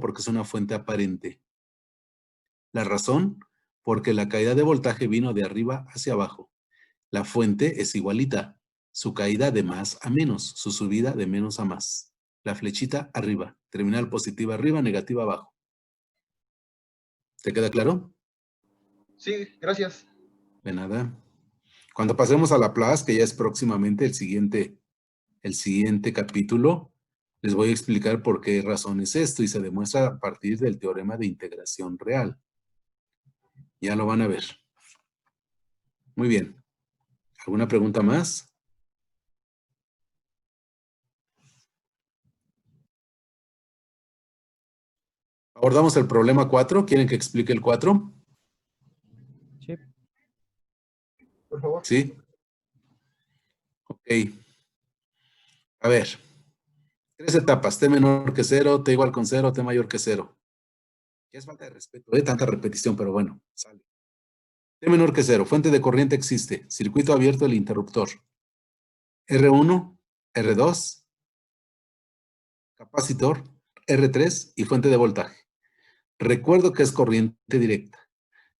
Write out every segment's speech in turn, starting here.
porque es una fuente aparente. La razón, porque la caída de voltaje vino de arriba hacia abajo. La fuente es igualita. Su caída de más a menos, su subida de menos a más. La flechita arriba, terminal positiva arriba, negativa abajo. ¿Te queda claro? Sí, gracias. De nada. Cuando pasemos a Laplace, que ya es próximamente el siguiente capítulo, les voy a explicar por qué razón es esto y se demuestra a partir del teorema de integración real. Ya lo van a ver. Muy bien. ¿Alguna pregunta más? Abordamos el problema 4. ¿Quieren que explique el 4? Sí. Por favor. Sí. Ok. A ver. 3 etapas. T menor que 0, T igual con 0, T mayor que 0. Ya es falta de respeto, tanta repetición, pero bueno, sale. T menor que 0. Fuente de corriente existe. Circuito abierto el interruptor. R1, R2, capacitor, R3 y fuente de voltaje. Recuerdo que es corriente directa.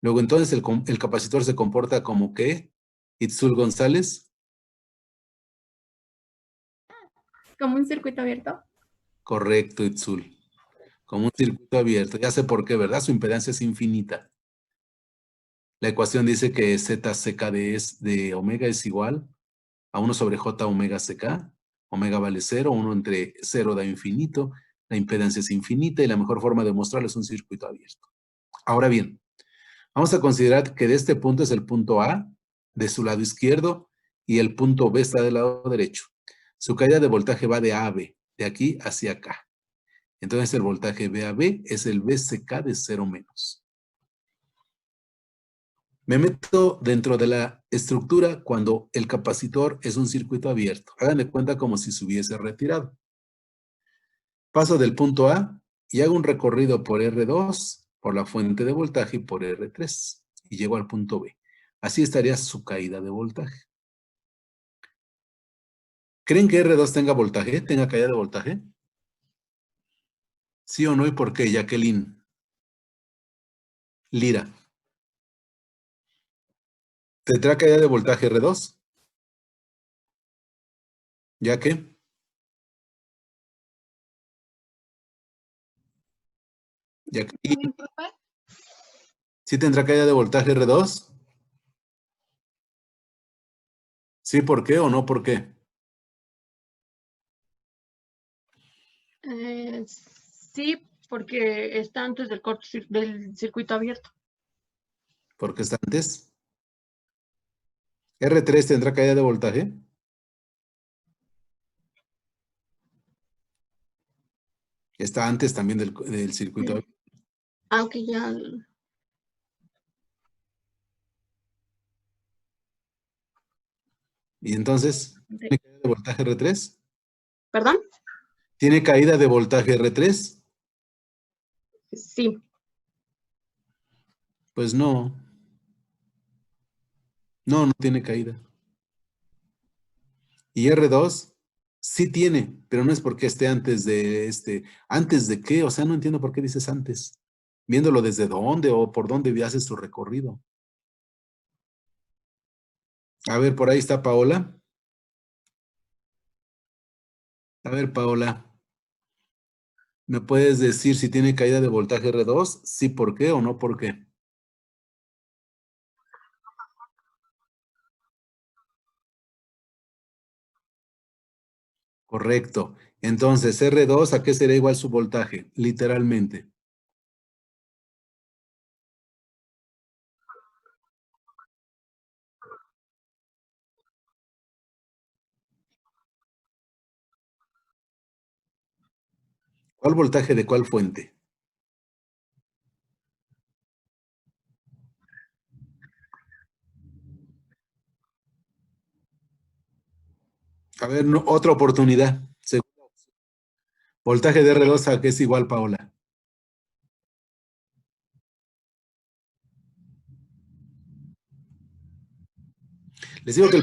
Luego entonces el capacitor se comporta como ¿qué? Itzul González. ¿Como un circuito abierto? Correcto, Itzul. Como un circuito abierto. Ya sé por qué, ¿verdad? Su impedancia es infinita. La ecuación dice que ZCK de omega es igual a 1 sobre J omega CK. Omega vale 0, 1 entre 0 da infinito. La impedancia es infinita y la mejor forma de mostrarlo es un circuito abierto. Ahora bien, vamos a considerar que de este punto es el punto A, de su lado izquierdo, y el punto B está del lado derecho. Su caída de voltaje va de A a B, de aquí hacia acá. Entonces el voltaje B a B es el BCK de 0 menos. Me meto dentro de la estructura cuando el capacitor es un circuito abierto. Hagan de cuenta como si se hubiese retirado. Paso del punto A y hago un recorrido por R2, por la fuente de voltaje y por R3. Y llego al punto B. Así estaría su caída de voltaje. ¿Creen que R2 tenga voltaje? ¿Tenga caída de voltaje? ¿Sí o no? ¿Y por qué, Jacqueline? Lira. ¿Tendrá caída de voltaje R2? ¿Ya qué? Jacqueline. ¿Sí tendrá caída de voltaje R2? ¿Sí por qué o no por qué? Sí, porque está antes del circuito abierto. Porque está antes. ¿R3 tendrá caída de voltaje? Está antes también del circuito abierto. Aunque ya... Y entonces, ¿tiene caída de voltaje R3? ¿Perdón? ¿Tiene caída de voltaje R3? Sí. Pues no. No, no tiene caída. Y R2 sí tiene, pero no es porque esté antes de este. ¿Antes de qué? O sea, no entiendo por qué dices antes. Viéndolo desde dónde o por dónde haces tu recorrido. A ver, por ahí está Paola. A ver, Paola. ¿Me puedes decir si tiene caída de voltaje R2? Sí, ¿por qué o no por qué? Correcto. Entonces, R2, ¿a qué será igual su voltaje? Literalmente. ¿Cuál voltaje de cuál fuente? A ver, otra oportunidad. Voltaje de R2 a qué es igual, Paola. Les digo que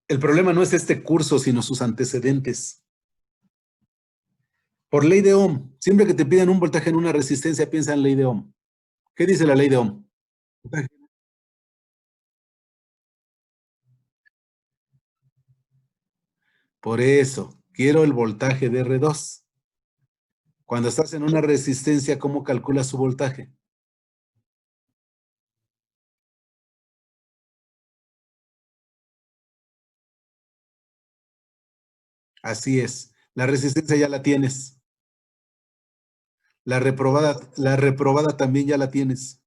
el problema no es este curso, sino sus antecedentes. Por ley de Ohm. Siempre que te pidan un voltaje en una resistencia, piensa en ley de Ohm. ¿Qué dice la ley de Ohm? Por eso, quiero el voltaje de R2. Cuando estás en una resistencia, ¿cómo calculas su voltaje? Así es. La resistencia ya la tienes. La reprobada también ya la tienes.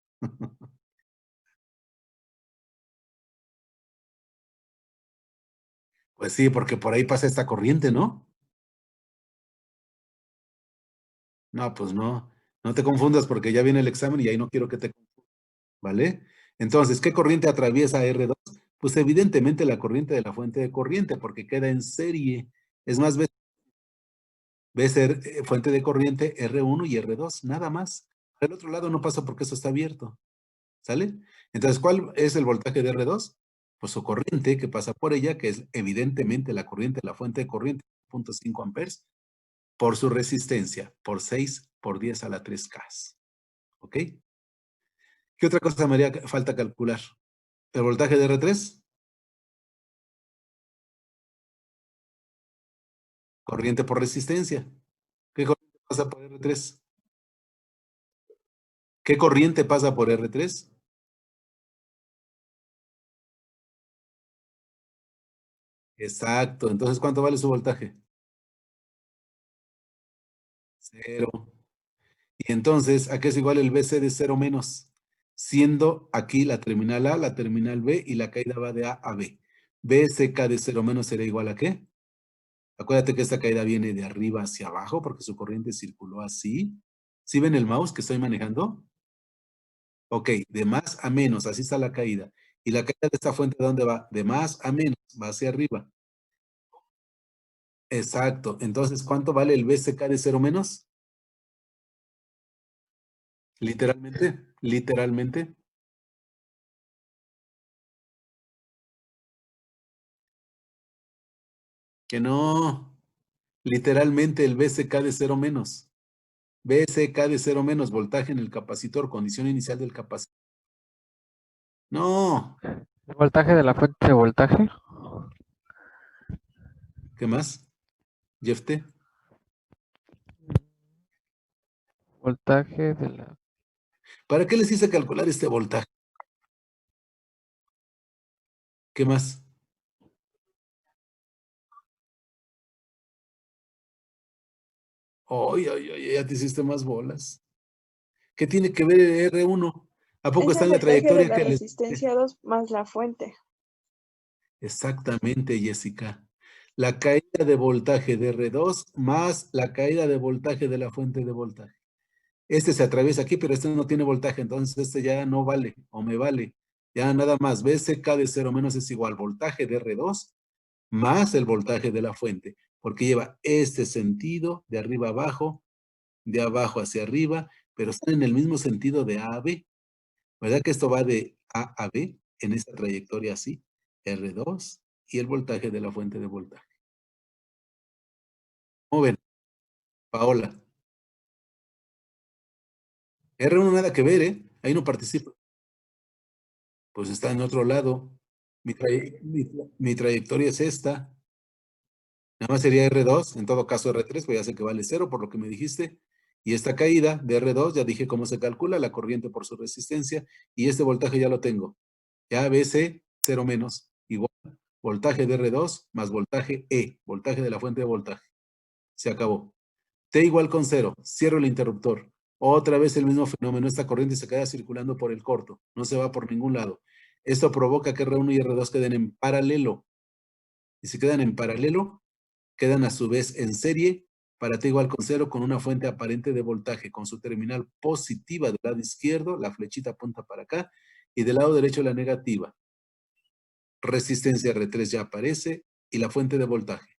Pues sí, porque por ahí pasa esta corriente, ¿no? No, pues no. No te confundas porque ya viene el examen y ahí no quiero que te confundas, ¿vale? Entonces, ¿qué corriente atraviesa R2? Pues evidentemente la corriente de la fuente de corriente, porque queda en serie. Es más, ves fuente de corriente R1 y R2, nada más. Del otro lado no pasa porque eso está abierto, ¿sale? Entonces, ¿cuál es el voltaje de R2? Pues su corriente que pasa por ella, que es evidentemente la corriente de la fuente de corriente, 0.5 amperes, por su resistencia, por 6 por 10 a la 3K. ¿Ok? ¿Qué otra cosa me haría falta calcular? ¿El voltaje de R3? Corriente por resistencia. ¿Qué corriente pasa por R3? ¿Qué corriente pasa por R3? Exacto. Entonces, ¿cuánto vale su voltaje? 0. Y entonces, ¿a qué es igual el BC de 0 menos? Siendo aquí la terminal A, la terminal B y la caída va de A a B. BSK de 0 menos será igual a ¿qué? Acuérdate que esta caída viene de arriba hacia abajo porque su corriente circuló así. ¿Sí ven el mouse que estoy manejando? Ok, de más a menos, así está la caída. ¿Y la caída de esta fuente de dónde va? De más a menos, va hacia arriba. Exacto. Entonces, ¿cuánto vale el BSK de 0 menos? Literalmente, literalmente. Que no. Literalmente el BSK de 0 menos. BSK de 0 menos, voltaje en el capacitor, condición inicial del capacitor. No. El voltaje de la fuente de voltaje. ¿Qué más? Jeff T. Voltaje de la... ¿Para qué les hice calcular este voltaje? ¿Qué más? Ay, ay, ay, ya te hiciste más bolas. ¿Qué tiene que ver el R1? ¿A poco Es está el en la voltaje de trayectoria la que les... resistencia 2 más la fuente. Exactamente, Jessica. La caída de voltaje de R2 más la caída de voltaje de la fuente de voltaje. Este se atraviesa aquí, pero este no tiene voltaje, entonces este ya no vale, o me vale. Ya nada más, BSK de 0 menos es igual voltaje de R2 más el voltaje de la fuente, porque lleva este sentido de arriba a abajo, de abajo hacia arriba, pero están en el mismo sentido de A a B. ¿Verdad que esto va de A a B en esta trayectoria así? R2 y el voltaje de la fuente de voltaje. ¿Cómo ven? Paola. R1 nada que ver, ¿eh? Ahí no participa. Pues está en otro lado. Mi trayectoria es esta. Nada más sería R2, en todo caso R3, pues ya sé que vale 0 por lo que me dijiste. Y esta caída de R2, ya dije cómo se calcula, la corriente por su resistencia. Y este voltaje ya lo tengo. Ya BC 0 menos, igual voltaje de R2 más voltaje E, voltaje de la fuente de voltaje. Se acabó. T igual con 0, cierro el interruptor. Otra vez el mismo fenómeno, esta corriente se queda circulando por el corto, no se va por ningún lado. Esto provoca que R1 y R2 queden en paralelo. Y si quedan en paralelo, quedan a su vez en serie para T igual con 0 con una fuente aparente de voltaje con su terminal positiva del lado izquierdo, la flechita apunta para acá, y del lado derecho la negativa. Resistencia R3 ya aparece y la fuente de voltaje.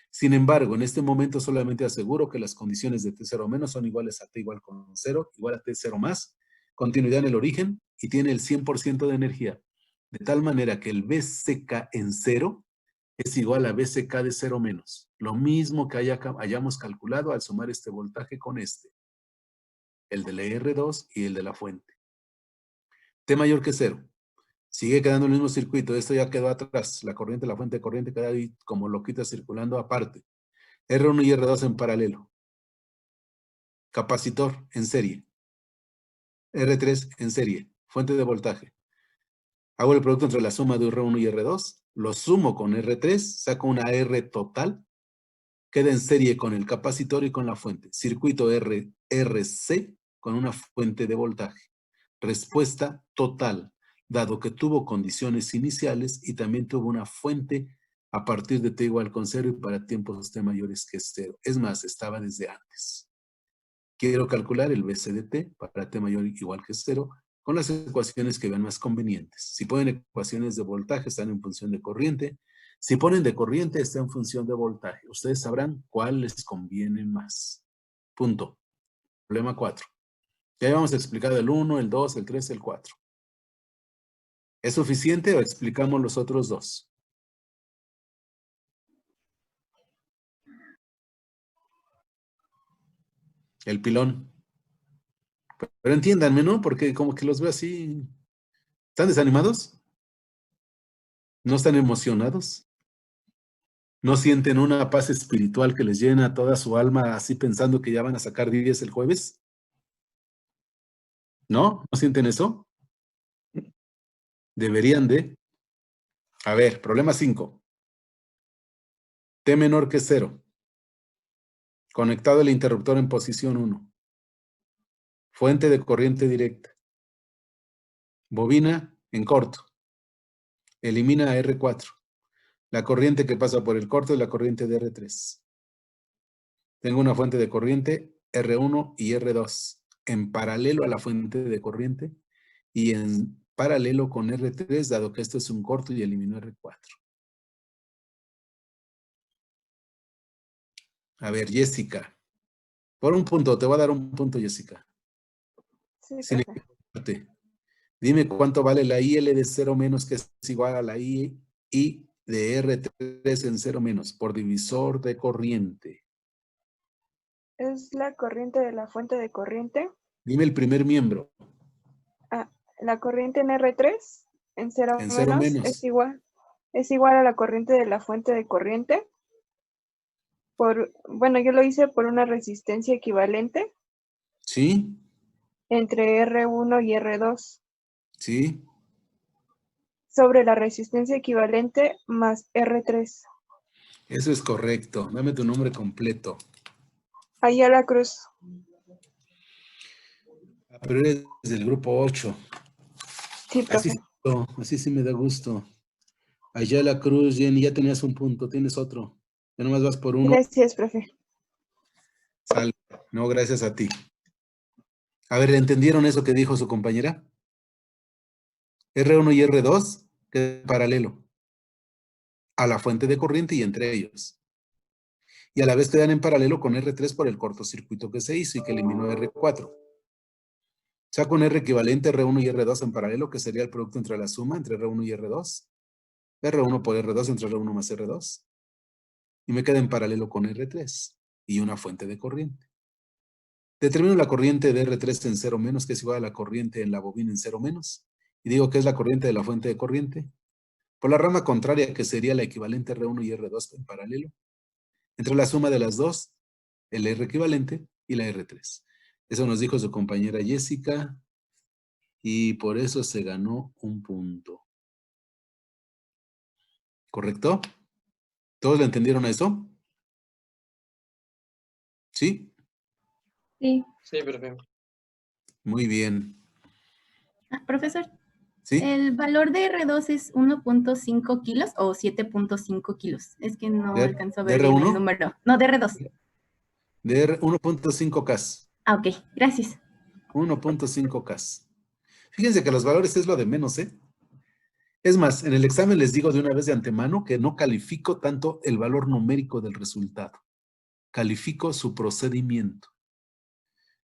Sin embargo, en este momento solamente aseguro que las condiciones de T0 menos son iguales a T igual con 0, igual a T0 más, continuidad en el origen y tiene el 100% de energía. De tal manera que el BSK en 0 es igual a BCK de 0 menos. Lo mismo que hayamos calculado al sumar este voltaje con este. El de la R2 y el de la fuente. T mayor que 0. Sigue quedando el mismo circuito. Esto ya quedó atrás. La corriente, la fuente de corriente queda ahí como loquita circulando aparte. R1 y R2 en paralelo. Capacitor en serie. R3 en serie. Fuente de voltaje. Hago el producto entre la suma de R1 y R2. Lo sumo con R3. Saco una R total. Queda en serie con el capacitor y con la fuente. Circuito RC con una fuente de voltaje. Respuesta total, dado que tuvo condiciones iniciales y también tuvo una fuente a partir de t igual con 0 y para tiempos t mayores que 0. Es más, estaba desde antes. Quiero calcular el BC de t para t mayor igual que 0 con las ecuaciones que vean más convenientes. Si ponen ecuaciones de voltaje, están en función de corriente. Si ponen de corriente, está en función de voltaje. Ustedes sabrán cuál les conviene más. Punto. Problema 4. Ya habíamos explicado el 1, el 2, el 3, el 4. ¿Es suficiente o explicamos los otros dos? El pilón. Pero entiéndanme, ¿no? Porque como que los veo así. ¿Están desanimados? ¿No están emocionados? ¿No sienten una paz espiritual que les llena toda su alma así pensando que ya van a sacar 10 el jueves? ¿No? ¿No sienten eso? Deberían de. A ver, problema 5. T menor que 0. Conectado el interruptor en posición 1. Fuente de corriente directa. Bobina en corto. Elimina a R4. La corriente que pasa por el corto es la corriente de R3. Tengo una fuente de corriente R1 y R2 en paralelo a la fuente de corriente y en paralelo con R3, dado que esto es un corto y elimino R4. A ver, Jessica. Por un punto, te voy a dar un punto, Jessica. Sí, Sin profe. equivocarte. Dime cuánto vale la IL de 0 menos, que es igual a la I de R3 en 0 menos, por divisor de corriente. Es la corriente de la fuente de corriente. Dime el primer miembro. Ah, la corriente en R3 en 0 En 0 menos menos. es igual a la corriente de la fuente de corriente. Bueno, yo lo hice por una resistencia equivalente ¿Sí? entre R1 y R2 ¿Sí? sobre la resistencia equivalente más R3. Eso es correcto. Dame tu nombre completo. Ayala Cruz. Pero eres del grupo 8. Sí, profe. Así sí me da gusto. Ayala Cruz, Jenny, ya tenías un punto, tienes otro. Ya nomás vas por uno. Gracias, profe. Sal. No, gracias a ti. A ver, ¿entendieron eso que dijo su compañera? R1 y R2 quedan paralelo a la fuente de corriente y entre ellos. Y a la vez quedan en paralelo con R3 por el cortocircuito que se hizo y que eliminó R4. Saco un R equivalente R1 y R2 en paralelo, que sería el producto entre la suma entre R1 y R2. R1 por R2 entre R1 más R2. Y me queda en paralelo con R3 y una fuente de corriente. Determino la corriente de R3 en 0 menos, que es igual a la corriente en la bobina en 0 menos. Y digo que es la corriente de la fuente de corriente. Por la rama contraria, que sería la equivalente R1 y R2 en paralelo. Entre la suma de las dos, el R equivalente y la R3. Eso nos dijo su compañera Jessica. Y por eso se ganó un punto. ¿Correcto? ¿Todos le entendieron a eso? ¿Sí? Sí. Sí, profe. Muy bien. Profesor, ¿Sí? ¿el valor de R2 es 1.5 kilos o 7.5 kilos? Es que no alcanzo a ver ¿De bien el R1? número. No, de R2. De 1.5K. Ah, ok, gracias. 1.5K. Fíjense que los valores es lo de menos, ¿eh? Es más, en el examen les digo de una vez de antemano que no califico tanto el valor numérico del resultado. Califico su procedimiento.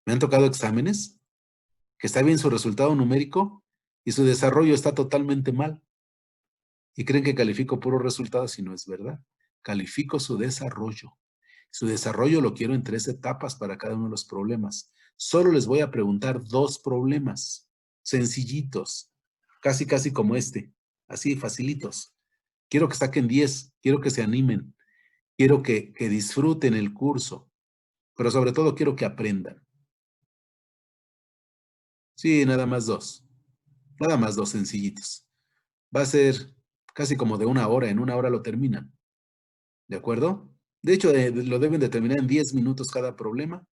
Me han tocado exámenes que está bien su resultado numérico y su desarrollo está totalmente mal. Y creen que califico puros resultados y no es verdad. Califico su desarrollo. Su desarrollo lo quiero en 3 etapas para cada uno de los problemas. Solo les voy a preguntar 2 problemas, sencillitos, casi como este, así facilitos. Quiero que saquen 10, quiero que se animen, quiero que disfruten el curso, pero sobre todo quiero que aprendan. Sí, nada más 2 sencillitos. Va a ser casi como de 1 hora, en 1 hora lo terminan. ¿De acuerdo? De hecho, lo deben de terminar en 10 minutos cada problema.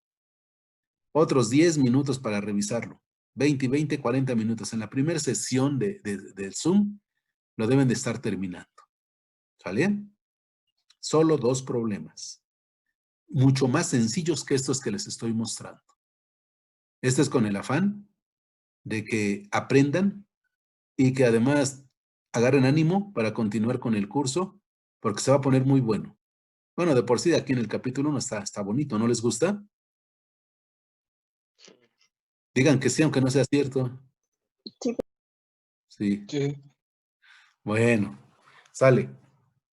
Otros 10 minutos para revisarlo. 20, 40 minutos. En la primera sesión del Zoom, lo deben de estar terminando. ¿Sale? Solo 2 problemas. Mucho más sencillos que estos que les estoy mostrando. Este es con el afán de que aprendan y que además agarren ánimo para continuar con el curso, porque se va a poner muy bueno. Bueno, de por sí aquí en el capítulo 1 está bonito, ¿no les gusta? Digan que sí, aunque no sea cierto. Sí. Sí. Sí. Bueno, sale.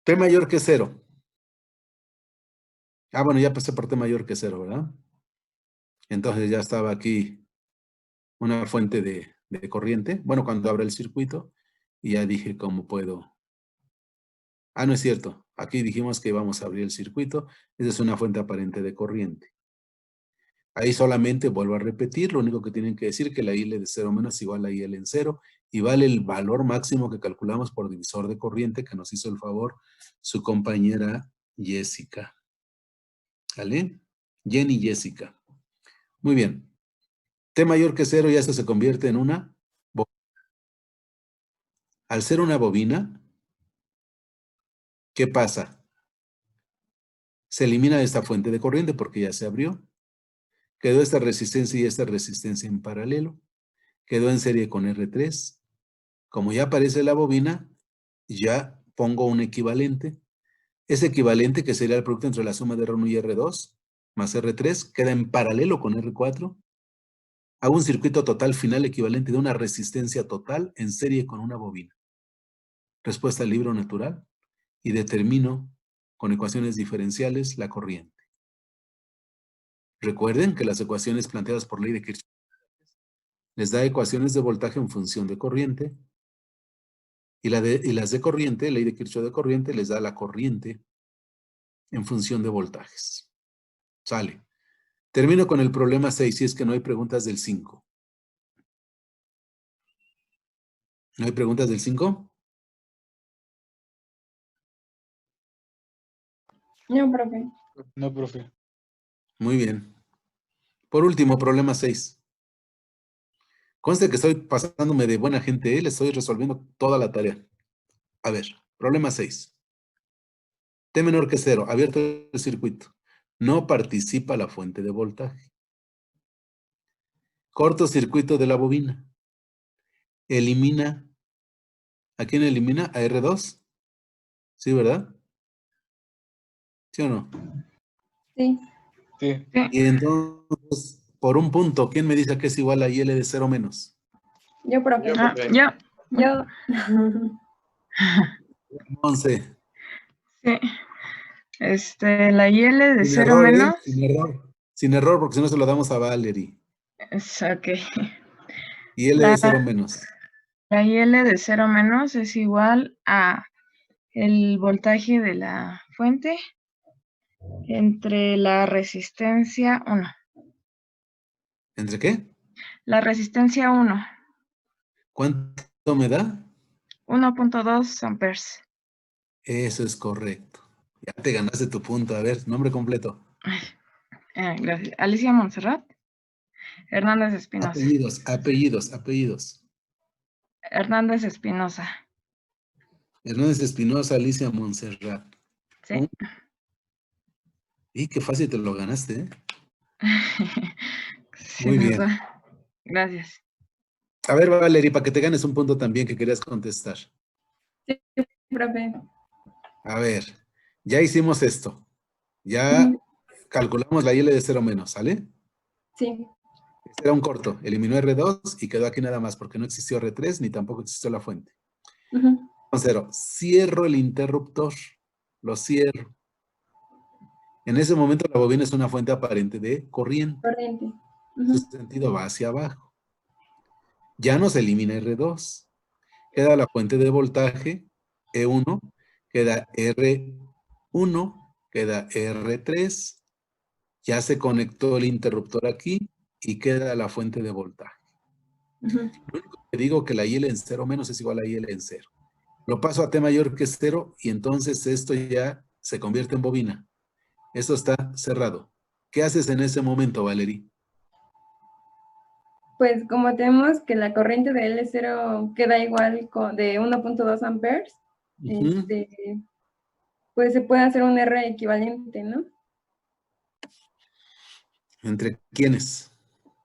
P mayor que 0. Ah, bueno, ya pasé por T mayor que 0, ¿verdad? Entonces ya estaba aquí una fuente de corriente. Bueno, cuando abra el circuito, y ya dije cómo puedo. Ah, no es cierto. Aquí dijimos que íbamos a abrir el circuito. Esa es una fuente aparente de corriente. Ahí solamente vuelvo a repetir, lo único que tienen que decir que la IL de 0 menos igual a IL en 0 y vale el valor máximo que calculamos por divisor de corriente que nos hizo el favor su compañera Jessica. ¿Vale? Jenny Jessica. Muy bien. T mayor que 0 ya esto se convierte en una bobina. Al ser una bobina, ¿qué pasa? Se elimina esta fuente de corriente porque ya se abrió. Quedó esta resistencia y esta resistencia en paralelo. Quedó en serie con R3. Como ya aparece la bobina, ya pongo un equivalente. Ese equivalente, que sería el producto entre la suma de R1 y R2, más R3, queda en paralelo con R4. Hago un circuito total final equivalente de una resistencia total en serie con una bobina. Respuesta al libro natural. Y determino con ecuaciones diferenciales la corriente. Recuerden que las ecuaciones planteadas por ley de Kirchhoff les da ecuaciones de voltaje en función de corriente. Y las de corriente, ley de Kirchhoff de corriente, les da la corriente en función de voltajes. Sale. Termino con el problema 6, si es que no hay preguntas del 5. ¿No hay preguntas del 5? No, profe. No, profe. Muy bien. Por último, problema 6. Conste que estoy pasándome de buena gente, ¿eh? Le estoy resolviendo toda la tarea. A ver, problema 6. T menor que 0, abierto el circuito. No participa la fuente de voltaje. Cortocircuito de la bobina. Elimina. ¿A quién elimina? ¿A R2? ¿Sí, verdad? ¿Sí o no? Sí. Sí. Y entonces, por un punto, ¿quién me dice que es igual a IL de 0 menos? Yo, profe. Yo. Yo. 11. Sí. La IL de Sin 0 error, ¿eh? menos. Sin error. Sin error, porque si no se lo damos a Valerie. Es ok. Y L de 0 menos. La IL de 0 menos es igual a el voltaje de la fuente entre la resistencia 1. ¿Entre qué? La resistencia 1. ¿Cuánto me da? 1.2 amperes. Eso es correcto. Ya te ganaste tu punto. A ver, nombre completo. Gracias. Alicia Montserrat Hernández Espinosa. Apellidos. Hernández Espinosa. Hernández Espinosa, Alicia Montserrat. Sí. Y qué fácil te lo ganaste, ¿eh? Sí, Muy bien. ¿verdad? Gracias. A ver, Valerie, para que te ganes un punto también que querías contestar. Sí, profe. A ver, ya hicimos esto. Ya calculamos la IL de 0 menos, ¿sale? Sí. Este era un corto. Eliminó R2 y quedó aquí nada más porque no existió R3 ni tampoco existió la fuente. con 0. Cierro el interruptor. Lo cierro. En ese momento la bobina es una fuente aparente de corriente. Corriente. Su sentido va hacia abajo. Ya no se elimina R2. Queda la fuente de voltaje E1, queda R1, queda R3. Ya se conectó el interruptor aquí y queda la fuente de voltaje. Lo único que digo que la IL en 0 menos es igual a IL en 0. Lo paso a T mayor que es 0 y entonces esto ya se convierte en bobina. Esto está cerrado. ¿Qué haces en ese momento, Valerie? Pues como tenemos que la corriente de L0 queda igual de 1.2 amperes, pues se puede hacer un R equivalente, ¿no? ¿Entre quiénes?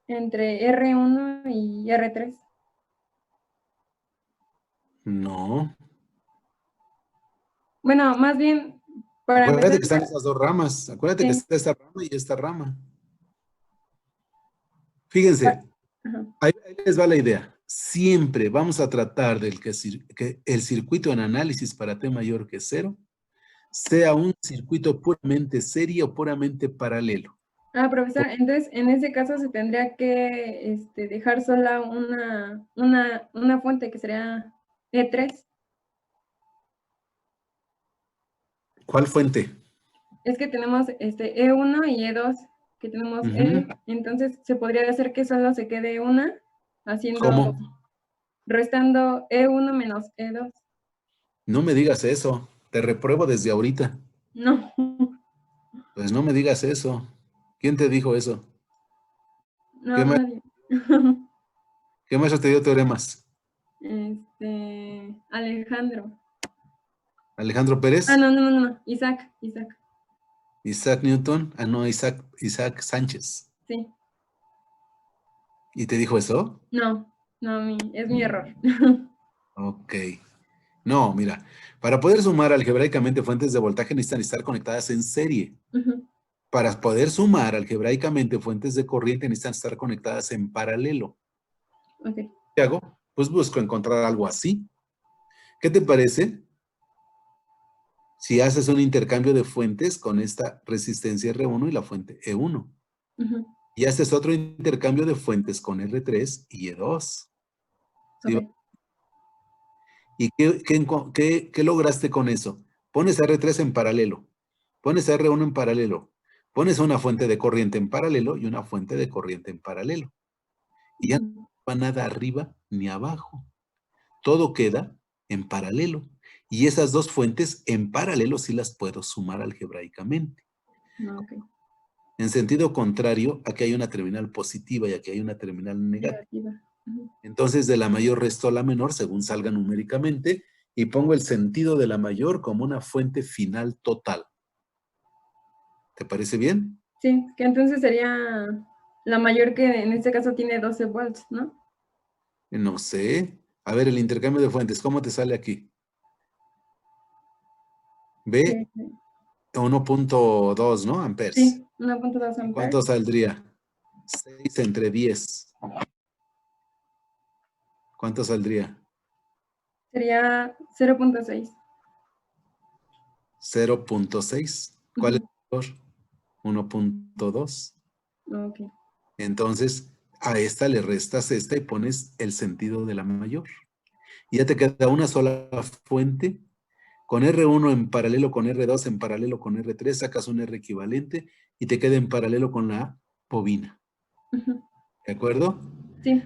Entre R1 y R3. No. Bueno, más bien, para Acuérdate empezar, que están esas dos ramas. Acuérdate que sí. está esta rama y esta rama. Fíjense, Ajá. ahí les va la idea. Siempre vamos a tratar de que el circuito en análisis para T mayor que 0 sea un circuito puramente serie o puramente paralelo. Profesor, entonces en ese caso se tendría que dejar sola una fuente que sería E3. ¿Cuál fuente? Es que tenemos E1 y E2, que tenemos L, entonces se podría hacer que solo se quede una, ¿Cómo? restando E1 menos E2. No me digas eso. Te repruebo desde ahorita. No. Pues no me digas eso. ¿Quién te dijo eso? No, ¿Qué, nadie. ¿Qué maestro te dio teoremas? Alejandro. ¿Alejandro Pérez? No. Isaac. ¿Isaac Newton? Ah, no, Isaac Sánchez. Sí. ¿Y te dijo eso? No, es mi error. Ok. No, mira, para poder sumar algebraicamente fuentes de voltaje necesitan estar conectadas en serie. Para poder sumar algebraicamente fuentes de corriente necesitan estar conectadas en paralelo. Ok. ¿Qué hago? Pues busco encontrar algo así. ¿Qué te parece si haces un intercambio de fuentes con esta resistencia R1 y la fuente E1? Y haces otro intercambio de fuentes con R3 y E2. ¿Sí? Okay. ¿Y qué lograste con eso? Pones a R3 en paralelo, pones a R1 en paralelo, pones una fuente de corriente en paralelo y una fuente de corriente en paralelo. Y ya no va nada arriba ni abajo. Todo queda en paralelo. Y esas dos fuentes en paralelo sí las puedo sumar algebraicamente. Okay. En sentido contrario, aquí hay una terminal positiva y aquí hay una terminal negativa. Entonces, de la mayor resto a la menor, según salga numéricamente, y pongo el sentido de la mayor como una fuente final total. ¿Te parece bien? Sí, que entonces sería la mayor, que en este caso tiene 12 volts, ¿no? No sé. A ver, el intercambio de fuentes, ¿cómo te sale aquí? ¿Ve? 1.2, ¿no? Amperes. Sí, 1.2 amperes. ¿Cuánto saldría? 6 entre 10. ¿Cuánto saldría? Sería 0.6. 0.6. ¿Cuál es el valor? 1.2. Ok. Entonces, a esta le restas esta y pones el sentido de la mayor. Y ya te queda una sola fuente. Con R1 en paralelo con R2 en paralelo con R3, sacas un R equivalente y te queda en paralelo con la bobina. ¿De acuerdo? Sí.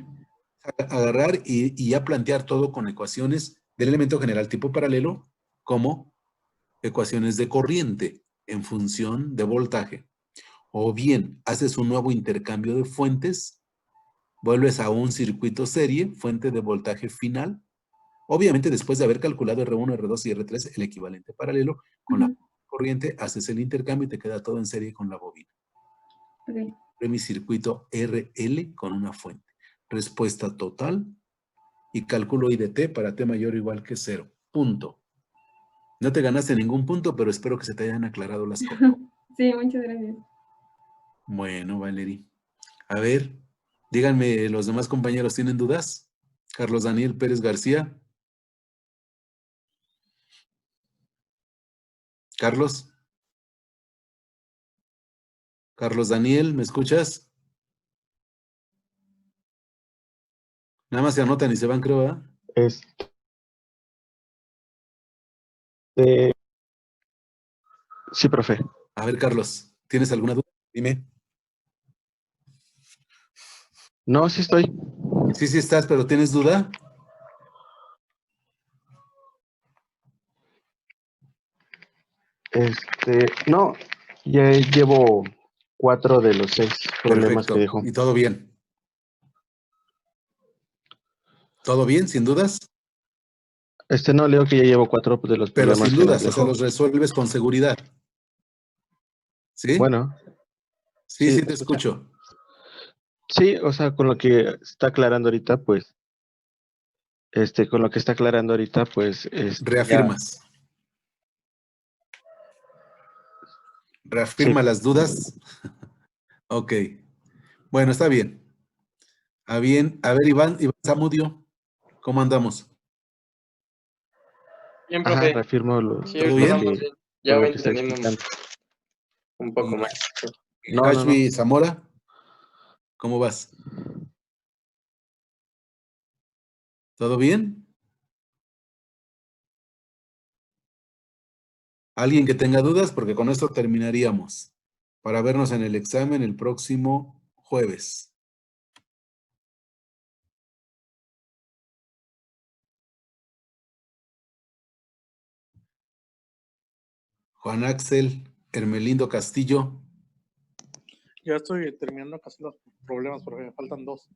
Agarrar y ya plantear todo con ecuaciones del elemento general tipo paralelo como ecuaciones de corriente en función de voltaje. O bien, haces un nuevo intercambio de fuentes, vuelves a un circuito serie, fuente de voltaje final. Obviamente, después de haber calculado R1, R2 y R3, el equivalente paralelo, con la corriente, haces el intercambio y te queda todo en serie con la bobina. Okay. Mi circuito RL con una fuente. Respuesta total y cálculo I de T para T mayor o igual que 0. Punto. No te ganaste ningún punto, pero espero que se te hayan aclarado las cosas. Sí, muchas gracias. Bueno, Valerie. A ver, díganme, ¿los demás compañeros tienen dudas? Carlos Daniel Pérez García. Carlos. Carlos Daniel, ¿me escuchas? Nada más se anotan y se van, creo, ¿verdad? Sí, profe. A ver, Carlos, ¿tienes alguna duda? Dime. No, sí estoy. Sí, sí estás, pero ¿tienes duda? No, ya llevo 4 de los 6 problemas Perfecto. que dejó. ¿Y todo bien? ¿Todo bien, sin dudas? No, leo que ya llevo 4 de los Pero problemas sin que nos dudas, o sea, dejó. los resuelves con seguridad. ¿Sí? Bueno, Sí, sí, sí te escucho. sí, o sea, con lo que está aclarando ahorita, pues, ya, Reafirmas. Reafirma sí. las dudas. Ok. Bueno, está bien. A ver, Iván Zamudio, ¿cómo andamos? Bien, Ajá, profe. reafirmo lo, Sí, ¿Todo ahorita bien? vamos bien. Ya con va lo que está entendiendo explicando. un poco Y- más. No. Hashmi Zamora, ¿cómo vas? ¿Todo bien? ¿Alguien que tenga dudas? Porque con esto terminaríamos para vernos en el examen el próximo jueves. Juan Axel Hermelindo Castillo. Ya estoy terminando casi los problemas porque me faltan 2.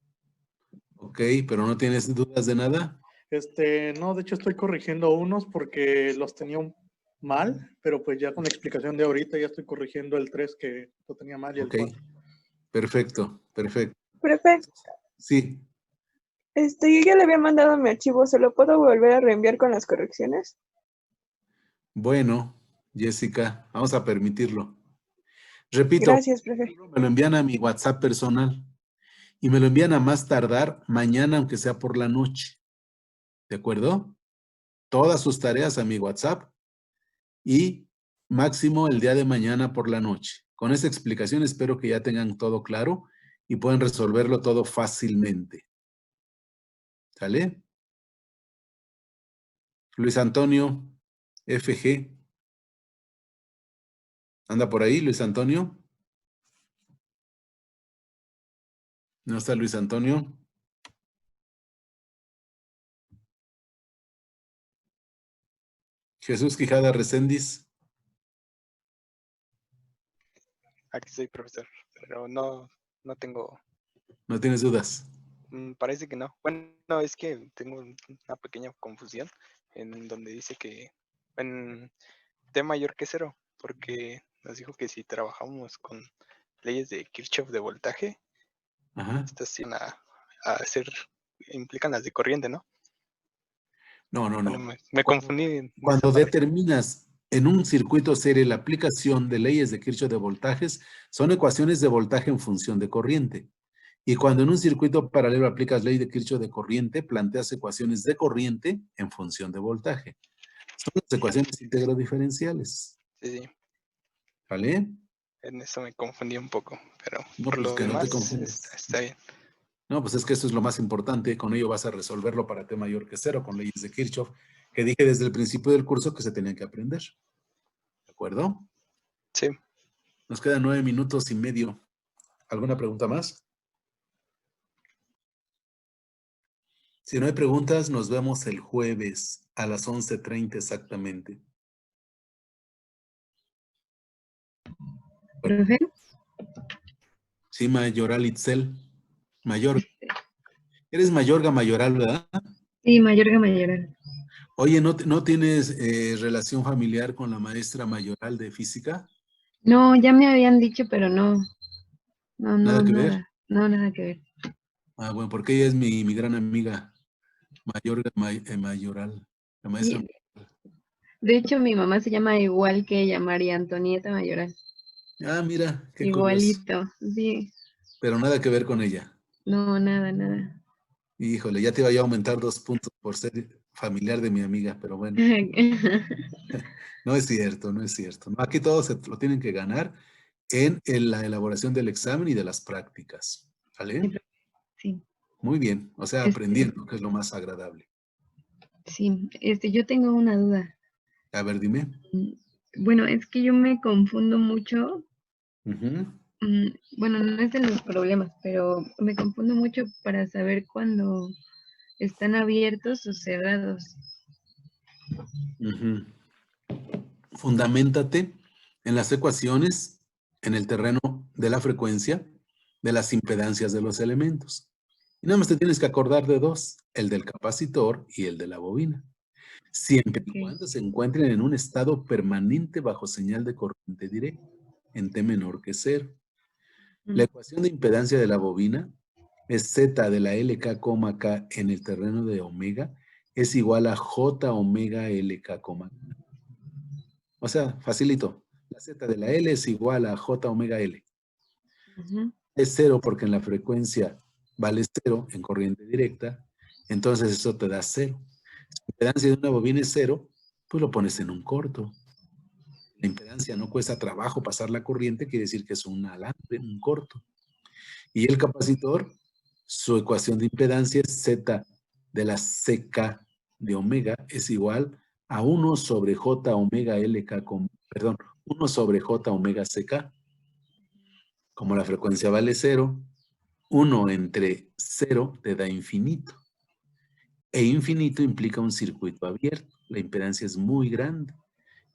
Ok, pero no tienes dudas de nada. No, de hecho estoy corrigiendo unos porque los tenía mal, pero pues ya con la explicación de ahorita ya estoy corrigiendo el 3 que lo tenía mal y el Ok, 4. perfecto, perfecto. Profe, Sí, yo ya le había mandado mi archivo, ¿se lo puedo volver a reenviar con las correcciones? bueno, Jessica, vamos a permitirlo. Repito, Gracias, profe. me lo envían a mi WhatsApp personal y me lo envían a más tardar mañana, aunque sea por la noche. ¿De acuerdo? Todas sus tareas a mi WhatsApp y máximo el día de mañana por la noche. Con esa explicación espero que ya tengan todo claro y puedan resolverlo todo fácilmente. ¿Sale? Luis Antonio, FG. ¿Anda por ahí, Luis Antonio? ¿No está Luis Antonio? Jesús Quijada Recendis. Aquí estoy, profesor, pero no tengo, ¿No tienes dudas? parece que no. Bueno, es que tengo una pequeña confusión en donde dice que en T mayor que 0, porque nos dijo que si trabajamos con leyes de Kirchhoff de voltaje, Ajá. estas sí van a ser, implican las de corriente, ¿no? No, no, Bueno, no. me confundí en esa Cuando parte. determinas en un circuito serie la aplicación de leyes de Kirchhoff de voltajes, son ecuaciones de voltaje en función de corriente. Y cuando en un circuito paralelo aplicas ley de Kirchhoff de corriente, planteas ecuaciones de corriente en función de voltaje. Son las ecuaciones íntegro-diferenciales. Sí, sí, ¿Vale? en eso me confundí un poco, pero No, por pues lo que no te demás confundas. está bien. No, pues es que eso es lo más importante. Con ello vas a resolverlo para T mayor que 0, con leyes de Kirchhoff, que dije desde el principio del curso que se tenían que aprender. ¿De acuerdo? Sí, Nos quedan 9 minutos y medio. ¿Alguna pregunta más? Si no hay preguntas, nos vemos el jueves a las 11:30 exactamente. ¿Profe? Sí, Mayoral Itzel. Mayor. Eres Mayorga Mayoral, ¿verdad? Sí, Mayorga Mayoral. Oye, ¿no tienes relación familiar con la maestra Mayoral de física? No, ya me habían dicho, pero no. No, ¿Nada que ver? No, nada que ver. Ah, bueno, porque ella es mi gran amiga Mayorga Mayoral. La maestra. Sí, de hecho, mi mamá se llama igual que ella, María Antonieta Mayoral. Ah, mira, qué curioso. Igualito, sí. Pero nada que ver con ella. No, nada, nada. Híjole, ya te iba yo a aumentar 2 puntos por ser familiar de mi amiga, pero bueno. No es cierto, no es cierto. No, aquí todos se lo tienen que ganar en la elaboración del examen y de las prácticas. ¿Vale? Sí, Muy bien. O sea, aprendiendo, que es lo más agradable. sí. Yo tengo una duda. A ver, dime. Bueno, es que yo me confundo mucho. Ujú. Bueno, no es de los problemas, pero me confundo mucho para saber cuándo están abiertos o cerrados. Ujú. Fundamentate en las ecuaciones en el terreno de la frecuencia de las impedancias de los elementos. Y nada más te tienes que acordar de dos, el del capacitor y el de la bobina. Siempre y cuando se encuentren en un estado permanente bajo señal de corriente directa, en T menor que 0. La ecuación de impedancia de la bobina es Z de la LK, K en el terreno de omega es igual a J omega LK, K. O sea, facilito. La Z de la L es igual a J omega L. Es 0 porque en la frecuencia vale 0 en corriente directa, entonces eso te da 0. Si la impedancia de una bobina es 0, pues lo pones en un corto. La impedancia no cuesta trabajo pasar la corriente, quiere decir que es un alambre, un corto. Y el capacitor, su ecuación de impedancia es Z de la CK de omega es igual a 1 sobre J omega LK, perdón, 1 sobre J omega CK. Como la frecuencia vale 0, 1 entre 0 te da infinito. E infinito implica un circuito abierto. La impedancia es muy grande.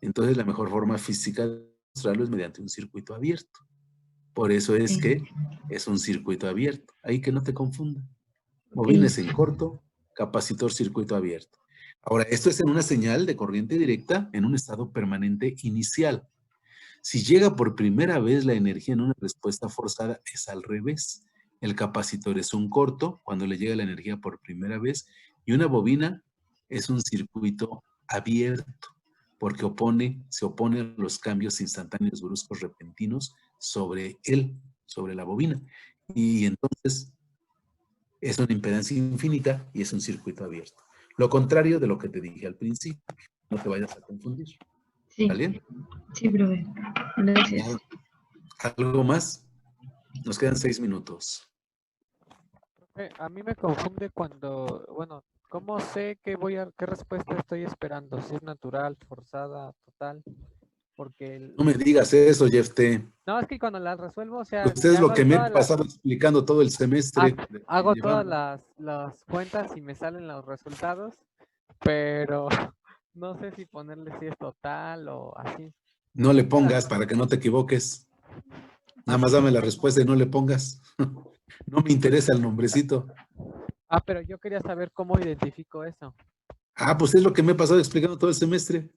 Entonces la mejor forma física de mostrarlo es mediante un circuito abierto. Por eso es que es un circuito abierto. Ahí que no te confunda. Bobines en corto, capacitor circuito abierto. Ahora, esto es en una señal de corriente directa en un estado permanente inicial. Si llega por primera vez la energía en una respuesta forzada, es al revés. El capacitor es un corto cuando le llega la energía por primera vez y una bobina es un circuito abierto porque se opone a los cambios instantáneos, bruscos, repentinos sobre la bobina. Y entonces es una impedancia infinita y es un circuito abierto. Lo contrario de lo que te dije al principio. No te vayas a confundir. Sí. ¿Vale? Sí, profe. Gracias. ¿Algo más? Nos quedan 6 minutos. A mí me confunde cuando, bueno, ¿cómo sé qué respuesta estoy esperando? Si es natural, forzada, total. Porque No me digas eso, Jeff T. No, es que cuando las resuelvo, o sea, Usted es lo hago que me he todas pasado explicando todo el semestre. hago todas las cuentas y me salen los resultados, pero no sé si ponerle si es total o así. No le pongas para que no te equivoques. Nada más dame la respuesta y no le pongas. No me interesa el nombrecito. Pero yo quería saber cómo identifico eso. Pues es lo que me he pasado explicando todo el semestre.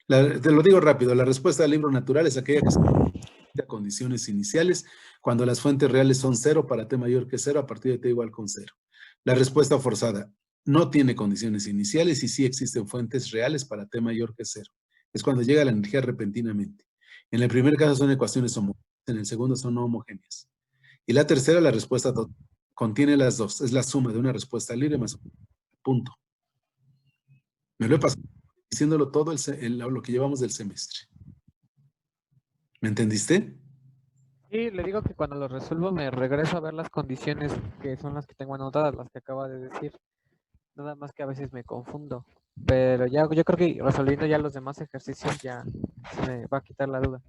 Te lo digo rápido. La respuesta del libro natural es aquella que se a condiciones iniciales cuando las fuentes reales son 0 para t mayor que 0 a partir de t igual con 0. La respuesta forzada no tiene condiciones iniciales y sí existen fuentes reales para t mayor que 0. Es cuando llega la energía repentinamente. En el primer caso son ecuaciones homogéneas, en el segundo son no homogéneas. Y la tercera, la respuesta contiene las dos. Es la suma de una respuesta libre más un punto. Me lo he pasado diciéndolo todo lo que llevamos del semestre. ¿Me entendiste? Sí, le digo que cuando lo resuelvo me regreso a ver las condiciones que son las que tengo anotadas, las que acaba de decir. Nada más que a veces me confundo. Pero ya, yo creo que resolviendo ya los demás ejercicios ya se me va a quitar la duda.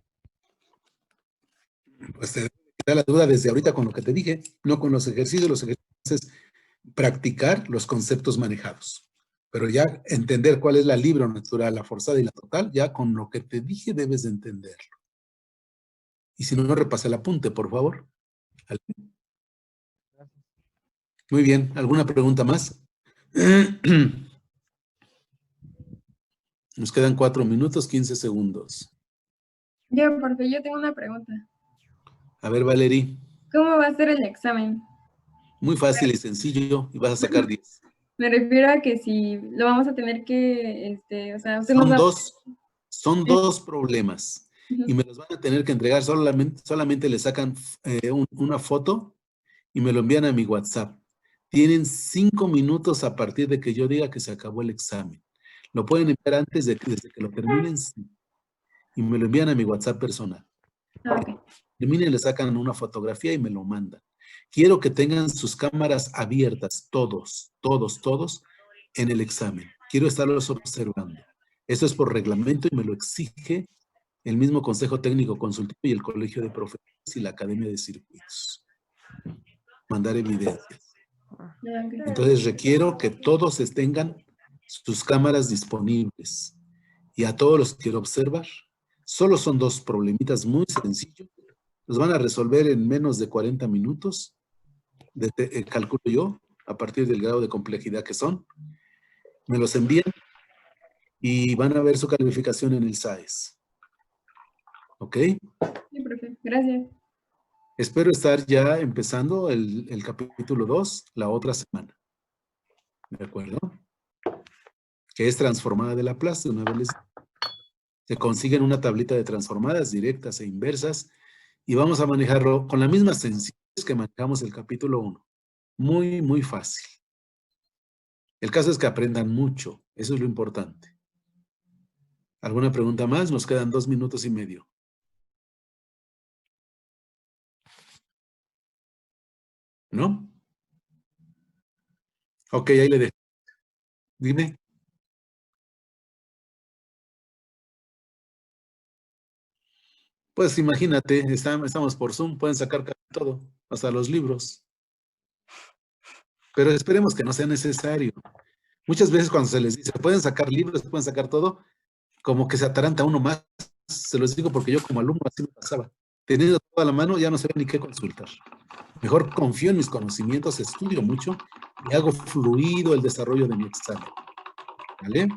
Pues te da la duda desde ahorita con lo que te dije, no con los ejercicios. Los ejercicios es practicar los conceptos manejados. Pero ya entender cuál es la libre natural, la forzada y la total, ya con lo que te dije debes de entenderlo. Y si no, no repasa el apunte, por favor. Muy bien. ¿Alguna pregunta más? Nos quedan 4 minutos, 15 segundos. Porque yo tengo una pregunta. A ver, Valerie. ¿Cómo va a ser el examen? Muy fácil y sencillo, y vas a sacar 10. Me refiero a que si lo vamos a tener que, o sea, usted son dos problemas. Y me los van a tener que entregar, solamente le sacan una foto y me lo envían a mi WhatsApp. Tienen 5 minutos a partir de que yo diga que se acabó el examen. Lo pueden enviar antes desde que lo terminen, sí, y me lo envían a mi WhatsApp personal. Ok. Terminen, le sacan una fotografía y me lo mandan. Quiero que tengan sus cámaras abiertas, todos, en el examen. Quiero estarlos observando. Eso es por reglamento y me lo exige el mismo Consejo Técnico Consultivo y el Colegio de Profesores y la Academia de Circuitos. Mandar evidencias. Entonces requiero que todos tengan sus cámaras disponibles. Y a todos los quiero observar. Solo son 2 problemitas muy sencillos. Los van a resolver en menos de 40 minutos. Calculo yo, a partir del grado de complejidad que son. Me los envían y van a ver su calificación en el SAES. ¿Ok? Sí, profe. Gracias. Espero estar ya empezando el capítulo 2 la otra semana. ¿De acuerdo? Que es transformada de Laplace. Una vez se consiguen una tablita de transformadas directas e inversas y vamos a manejarlo con la misma sencillez que manejamos el capítulo 1. Muy, muy fácil. El caso es que aprendan mucho. Eso es lo importante. ¿Alguna pregunta más? Nos quedan 2 minutos y medio. ¿No? Ok, ahí le dejo. Dime. Pues imagínate, estamos por Zoom, pueden sacar casi todo, hasta los libros. Pero esperemos que no sea necesario. Muchas veces cuando se les dice, pueden sacar libros, pueden sacar todo, como que se ataranta uno más. Se los digo porque yo como alumno así me pasaba. Teniendo toda la mano, ya no sabía ni qué consultar. Mejor confío en mis conocimientos, estudio mucho y hago fluido el desarrollo de mi examen. ¿Vale?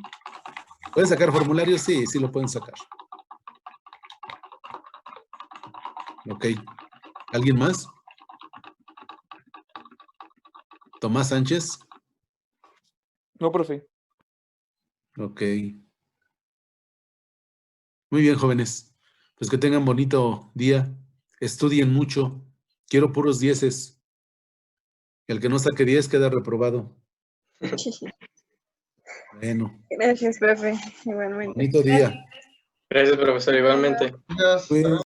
¿Pueden sacar formularios? Sí, sí lo pueden sacar. Ok. ¿Alguien más? Tomás Sánchez. No, profe. Ok. Muy bien, jóvenes. Pues que tengan bonito día. Estudien mucho. Quiero puros 10. El que no saque 10 queda reprobado. Bueno. Gracias, profe. Igualmente. Bonito día. Gracias, profesor, igualmente. Pues,